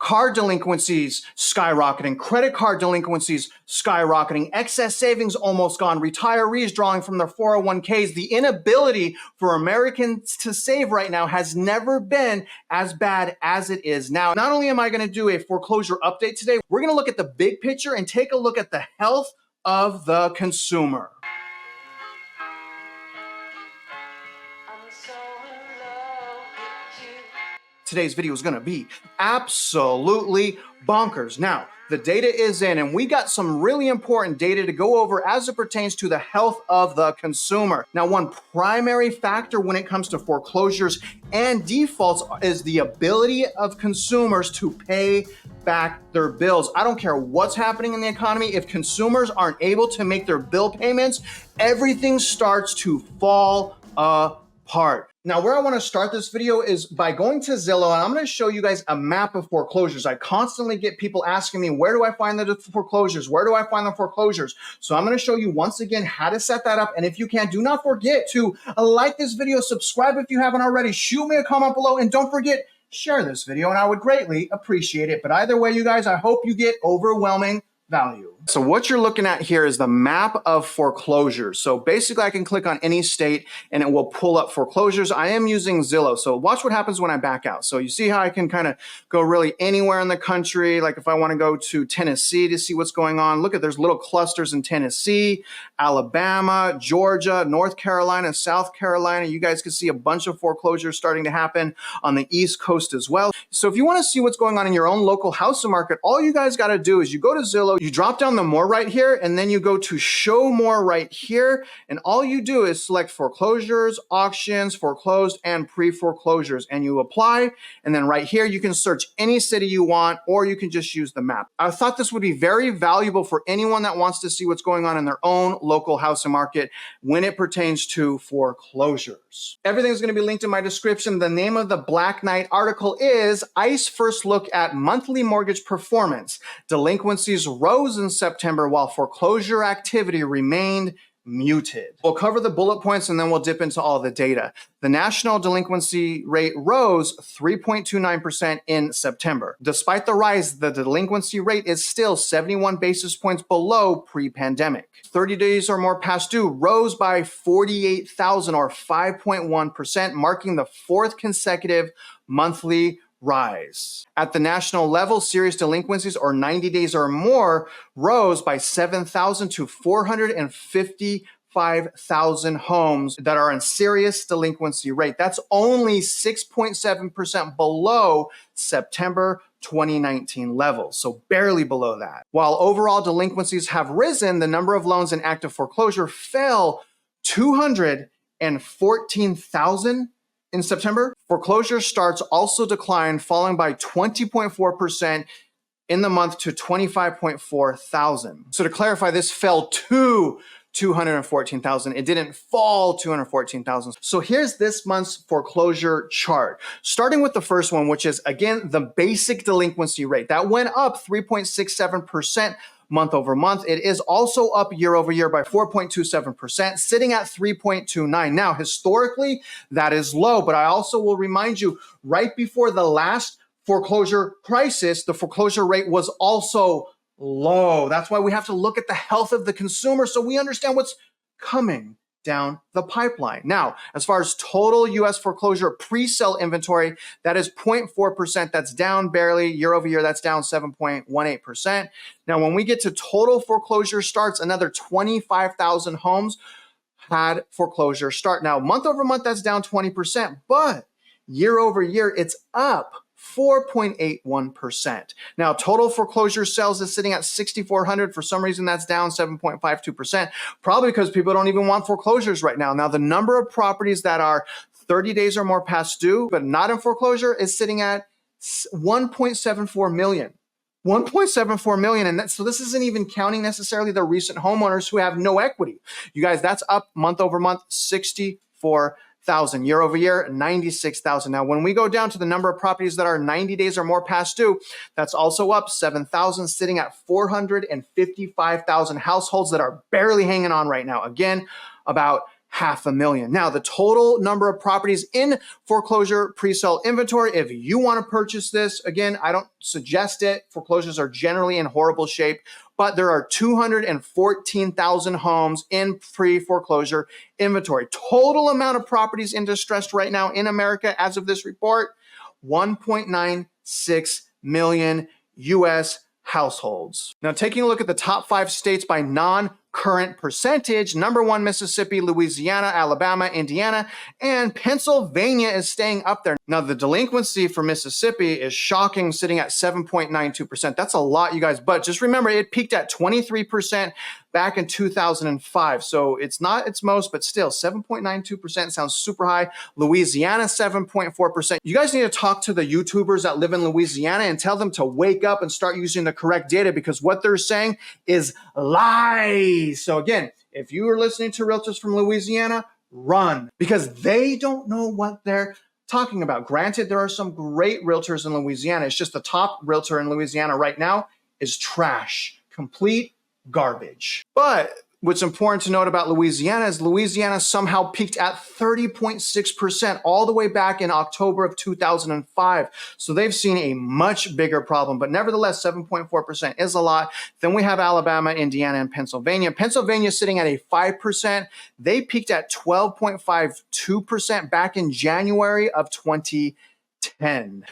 Car delinquencies skyrocketing, credit card delinquencies skyrocketing, excess savings almost gone, retirees drawing from their 401ks. The inability for Americans to save right now has never been as bad as it is now. Not only am I going to do a foreclosure update today, we're going to look at the big picture and take a look at the health of the consumer. Today's video is going to be absolutely bonkers. Now, the data is in, and we got some really important data to go over as it pertains to the health of the consumer. Now, one primary factor when it comes to foreclosures and defaults is the ability of consumers to pay back their bills. I don't care what's happening in the economy. If consumers aren't able to make their bill payments, everything starts to fall apart. Now, where I want to start this video is by going to Zillow, and I'm going to show you guys a map of foreclosures. I constantly get people asking me, where do I find the foreclosures? Where do I find the foreclosures? So I'm going to show you once again how to set that up. And if you can, do not forget to like this video, subscribe if you haven't already, shoot me a comment below, and don't forget, share this video, and I would greatly appreciate it. But either way, you guys, I hope you get overwhelming value. So what you're looking at here is the map of foreclosures. So basically I can click on any state and it will pull up foreclosures. I am using Zillow. So watch what happens when I back out. So you see how I can kind of go really anywhere in the country. Like if I want to go to Tennessee to see what's going on, look at, there's little clusters in Tennessee, Alabama, Georgia, North Carolina, South Carolina. You guys can see a bunch of foreclosures starting to happen on the East Coast as well. So if you want to see what's going on in your own local housing market, all you guys got to do is you go to Zillow, you drop down the more right here, and then you go to show more right here. And all you do is select foreclosures, auctions, foreclosed, and pre-foreclosures, and you apply. And then right here, you can search any city you want, or you can just use the map. I thought this would be very valuable for anyone that wants to see what's going on in their own local housing market when it pertains to foreclosures. Everything's going to be linked in my description. The name of the Black Knight article is ICE First Look at Monthly Mortgage Performance. Delinquencies rose in September while foreclosure activity remained muted. We'll cover the bullet points and then we'll dip into all the data. The national delinquency rate rose 3.29% in September. Despite the rise, the delinquency rate is still 71 basis points below pre-pandemic. 30 days or more past due rose by 48,000 or 5.1%, marking the fourth consecutive monthly rise. At the national level, serious delinquencies or 90 days or more rose by 7,000 to 455,000 homes that are in serious delinquency rate. That's only 6.7% below September 2019 levels, so barely below that. While overall delinquencies have risen, the number of loans in active foreclosure fell 214,000 in September. Foreclosure starts also declined, falling by 20.4% in the month to 25.4 thousand. So to clarify, this fell to 214,000. It didn't fall 214,000. So here's this month's foreclosure chart. Starting with the first one, which is again the basic delinquency rate. That went up 3.67% month over month. It is also up year over year by 4.27%, sitting at 3.29. Now, historically, that is low, but I also will remind you, right before the last foreclosure crisis, the foreclosure rate was also low. That's why we have to look at the health of the consumer so we understand what's coming down the pipeline. Now, as far as total U.S. foreclosure pre-sale inventory, that is 0.4%. That's down barely. Year over year, that's down 7.18%. Now, when we get to total foreclosure starts, another 25,000 homes had foreclosure start. Now, month over month, that's down 20%, but year over year, it's up 4.81%. Now, total foreclosure sales is sitting at 6,400. For some reason, that's down 7.52%, probably because people don't even want foreclosures right now. Now, the number of properties that are 30 days or more past due, but not in foreclosure, is sitting at 1.74 million. 1.74 million. And so this isn't even counting necessarily the recent homeowners who have no equity. You guys, that's up month over month, 64,000. Year over year, 96,000. Now, when we go down to the number of properties that are 90 days or more past due, that's also up 7,000, sitting at 455,000 households that are barely hanging on right now. Again, about 500,000. Now, the total number of properties in foreclosure pre-sale inventory, if you want to purchase this, again, I don't suggest it. Foreclosures are generally in horrible shape, but there are 214,000 homes in pre-foreclosure inventory. Total amount of properties in distress right now in America as of this report, 1.96 million US households. Now, taking a look at the top 5 states by non-current percentage, number 1, Mississippi, Louisiana, Alabama, Indiana, and Pennsylvania is staying up there. Now, the delinquency for Mississippi is shocking, sitting at 7.92%. That's a lot, you guys, but just remember, it peaked at 23% back in 2005. So it's not its most, but still 7.92% sounds super high. Louisiana, 7.4%. You guys need to talk to the YouTubers that live in Louisiana and tell them to wake up and start using the correct data, because what they're saying is lies. So again, if you are listening to realtors from Louisiana, run, because they don't know what they're talking about. Granted, there are some great realtors in Louisiana. It's just the top realtor in Louisiana right now is trash, complete garbage. But what's important to note about Louisiana is Louisiana somehow peaked at 30.6% all the way back in October of 2005. So they've seen a much bigger problem, but nevertheless, 7.4% is a lot. Then we have Alabama, Indiana, and Pennsylvania. Pennsylvania sitting at a 5%. They peaked at 12.52% back in January of 2010.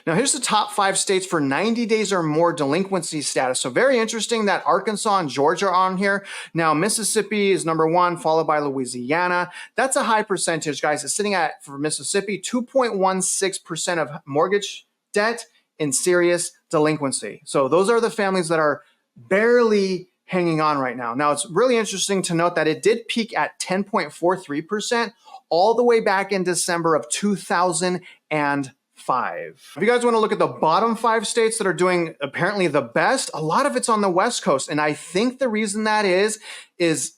Now, here's the top 5 states for 90 days or more delinquency status. So very interesting that Arkansas and Georgia are on here. Now, Mississippi is number 1, followed by Louisiana. That's a high percentage, guys. It's sitting at, for Mississippi, 2.16% of mortgage debt in serious delinquency. So those are the families that are barely hanging on right now. Now, it's really interesting to note that it did peak at 10.43% all the way back in December of 2005. If you guys want to look at the bottom 5 states that are doing apparently the best, a lot of it's on the West Coast. And I think the reason that is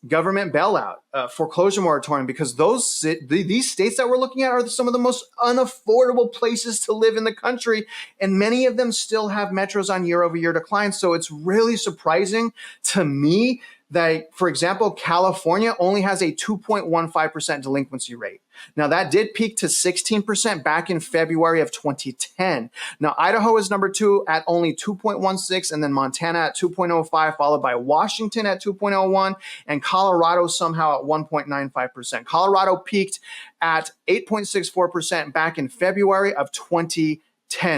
government bailout, foreclosure moratorium, because these states that we're looking at are some of the most unaffordable places to live in the country. And many of them still have metros on year-over-year decline. So it's really surprising to me that, for example, California only has a 2.15% delinquency rate. Now, that did peak to 16% back in February of 2010. Now, Idaho is number 2 at only 2.16, and then Montana at 2.05, followed by Washington at 2.01, and Colorado somehow at 1.95%. Colorado peaked at 8.64% back in February of 2010.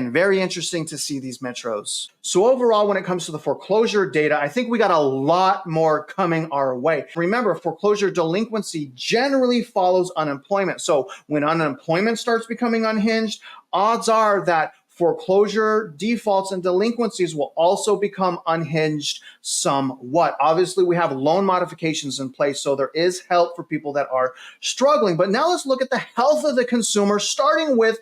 Very interesting to see these metros. So overall, when it comes to the foreclosure data, I think we got a lot more coming our way. Remember, foreclosure delinquency generally follows unemployment. So when unemployment starts becoming unhinged, odds are that foreclosure defaults and delinquencies will also become unhinged somewhat. Obviously, we have loan modifications in place, so there is help for people that are struggling. But now let's look at the health of the consumer, starting with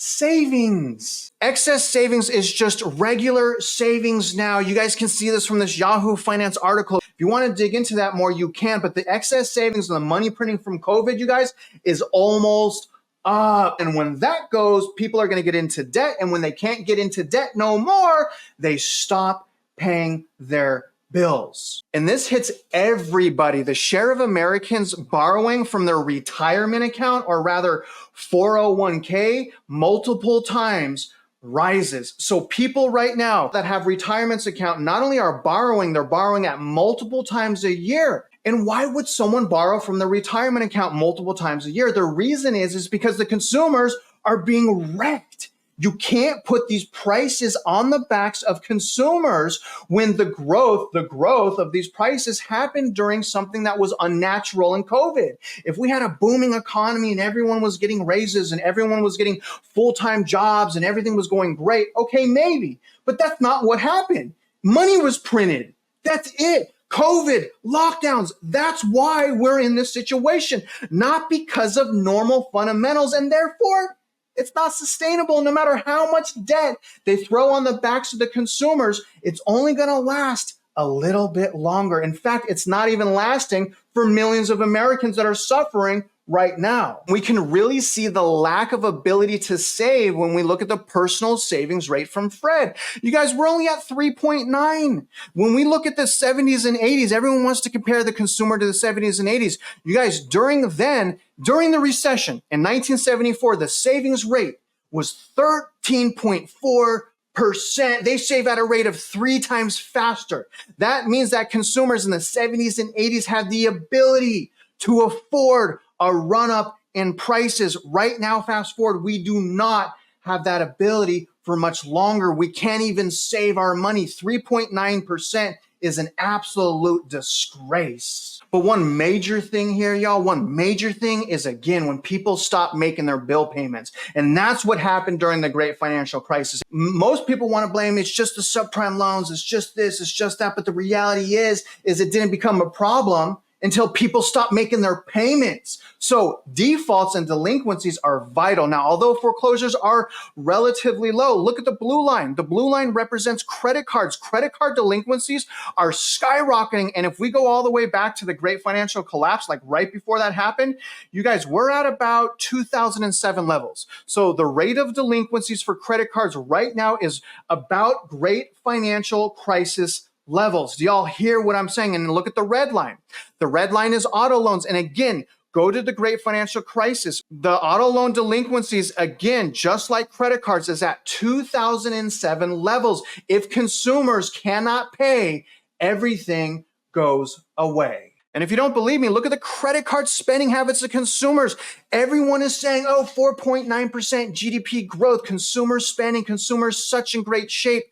savings. Excess savings is just regular savings now. You guys can see this from this Yahoo Finance article. If you want to dig into that more, you can, but the excess savings and the money printing from COVID, you guys, is almost up. And when that goes, people are going to get into debt. And when they can't get into debt no more, they stop paying their bills. And this hits everybody. The share of Americans borrowing from their retirement account, or rather 401k, multiple times rises. So people right now that have retirements account not only are borrowing, they're borrowing at multiple times a year. And why would someone borrow from the retirement account multiple times a year? The reason is because the consumers are being wrecked. You can't put these prices on the backs of consumers when the growth of these prices happened during something that was unnatural in COVID. If we had a booming economy and everyone was getting raises and everyone was getting full-time jobs and everything was going great, okay, maybe. But that's not what happened. Money was printed. That's it. COVID, lockdowns, that's why we're in this situation, not because of normal fundamentals, and therefore, it's not sustainable. No matter how much debt they throw on the backs of the consumers, it's only going to last a little bit longer. In fact, it's not even lasting for millions of Americans that are suffering right now. We can really see the lack of ability to save when we look at the personal savings rate from Fred. You guys, we're only at 3.9. When we look at the 70s and 80s, everyone wants to compare the consumer to the 70s and 80s. You guys, during the recession in 1974, the savings rate was 13.4%. They save at a rate of 3 times faster. That means that consumers in the 70s and 80s had the ability to afford a run up in prices. Right now, fast forward, we do not have that ability for much longer. We can't even save our money. 3.9% is an absolute disgrace. But one major thing here, y'all, one major thing is, again, when people stop making their bill payments. And that's what happened during the great financial crisis. Most people want to blame it's just the subprime loans, it's just this, it's just that. But the reality is it didn't become a problem until people stop making their payments. So defaults and delinquencies are vital. Now, although foreclosures are relatively low, look at the blue line. The blue line represents credit cards. Credit card delinquencies are skyrocketing. And if we go all the way back to the great financial collapse, like right before that happened, you guys, we're at about 2007 levels. So the rate of delinquencies for credit cards right now is about great financial crisis levels. Do y'all hear what I'm saying? And look at the red line. The red line is auto loans. And again, go to the great financial crisis. The auto loan delinquencies, again, just like credit cards, is at 2007 levels. If consumers cannot pay, everything goes away. And if you don't believe me, look at the credit card spending habits of consumers. Everyone is saying, oh, 4.9% GDP growth, consumer spending, consumers such in great shape.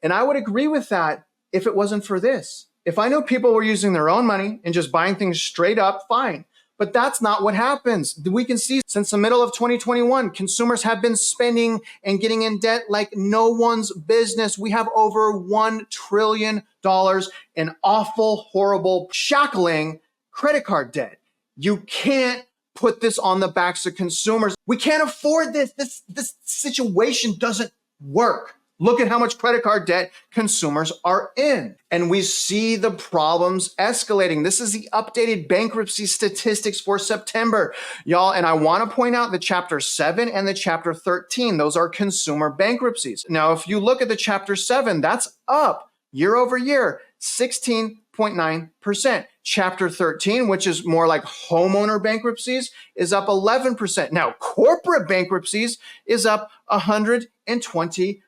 And I would agree with that if it wasn't for this. If I know people were using their own money and just buying things straight up, fine. But that's not what happens. We can see since the middle of 2021, consumers have been spending and getting in debt like no one's business. We have over $1 trillion in awful, horrible, shackling credit card debt. You can't put this on the backs of consumers. We can't afford this. This situation doesn't work. Look at how much credit card debt consumers are in. And we see the problems escalating. This is the updated bankruptcy statistics for September, y'all. And I want to point out the Chapter 7 and the Chapter 13. Those are consumer bankruptcies. Now, if you look at the Chapter 7, that's up year over year, 16.9%. Chapter 13, which is more like homeowner bankruptcies, is up 11%. Now, corporate bankruptcies is up 125%.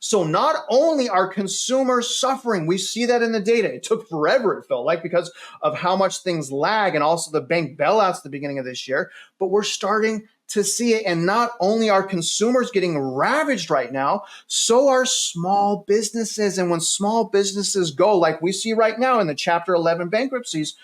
So not only are consumers suffering, we see that in the data. It took forever, it felt like, because of how much things lag and also the bank bailouts at the beginning of this year, but we're starting to see it. And not only are consumers getting ravaged right now, so are small businesses. And when small businesses go, like we see right now in the Chapter 11 bankruptcies,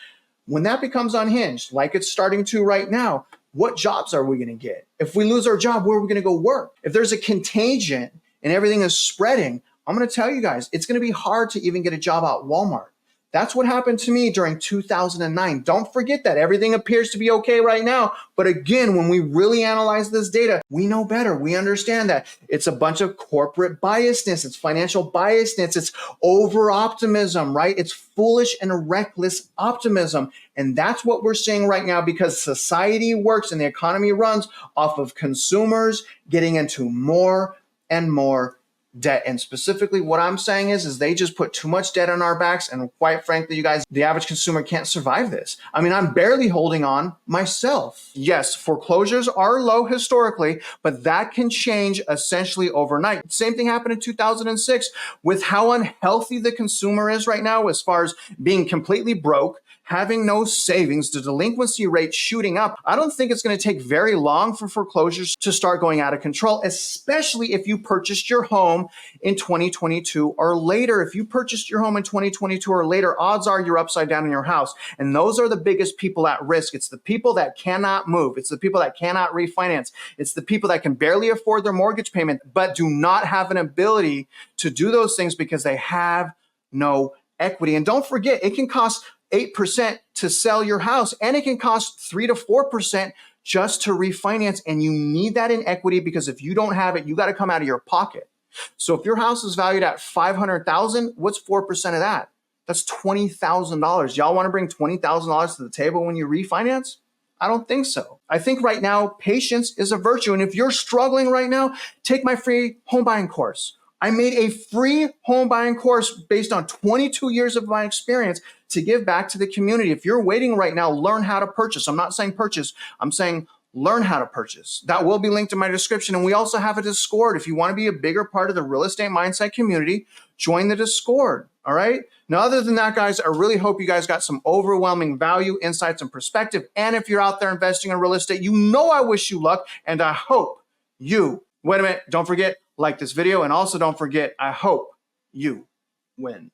when that becomes unhinged, like it's starting to right now, what jobs are we going to get? If we lose our job, where are we going to go work? If there's a contagion and everything is spreading, I'm going to tell you guys, it's going to be hard to even get a job at Walmart. That's what happened to me during 2009. Don't forget that. Everything appears to be okay right now. But again, when we really analyze this data, we know better. We understand that it's a bunch of corporate biasness. It's financial biasness. It's over-optimism, right? It's foolish and reckless optimism. And that's what we're seeing right now because society works and the economy runs off of consumers getting into more and more debt. And specifically what I'm saying is they just put too much debt on our backs. And quite frankly, you guys, the average consumer can't survive this. I mean, I'm barely holding on myself. Yes, foreclosures are low historically, but that can change essentially overnight. Same thing happened in 2006 with how unhealthy the consumer is right now as far as being completely broke, having no savings, the delinquency rate shooting up. I don't think it's going to take very long for foreclosures to start going out of control, especially if you purchased your home in 2022 or later. If you purchased your home in 2022 or later, odds are you're upside down in your house. And those are the biggest people at risk. It's the people that cannot move. It's the people that cannot refinance. It's the people that can barely afford their mortgage payment, but do not have an ability to do those things because they have no equity. And don't forget, it can cost 8% to sell your house, and it can cost 3 to 4% just to refinance. And you need that in equity because if you don't have it, you got to come out of your pocket. So if your house is valued at $500,000, what's 4% of that? That's $20,000. Y'all want to bring $20,000 to the table when you refinance? I don't think so. I think right now, patience is a virtue. And if you're struggling right now, take my free home buying course. I made a free home buying course based on 22 years of my experience to give back to the community. If you're waiting right now, learn how to purchase. I'm not saying purchase, I'm saying learn how to purchase. That will be linked in my description. And we also have a Discord. If you want to be a bigger part of the real estate mindset community, join the Discord. All right. Now, other than that, guys, I really hope you guys got some overwhelming value, insights, and perspective. And if you're out there investing in real estate, you know I wish you luck. And I hope you, wait a minute, don't forget, like this video. And also don't forget, I hope you win.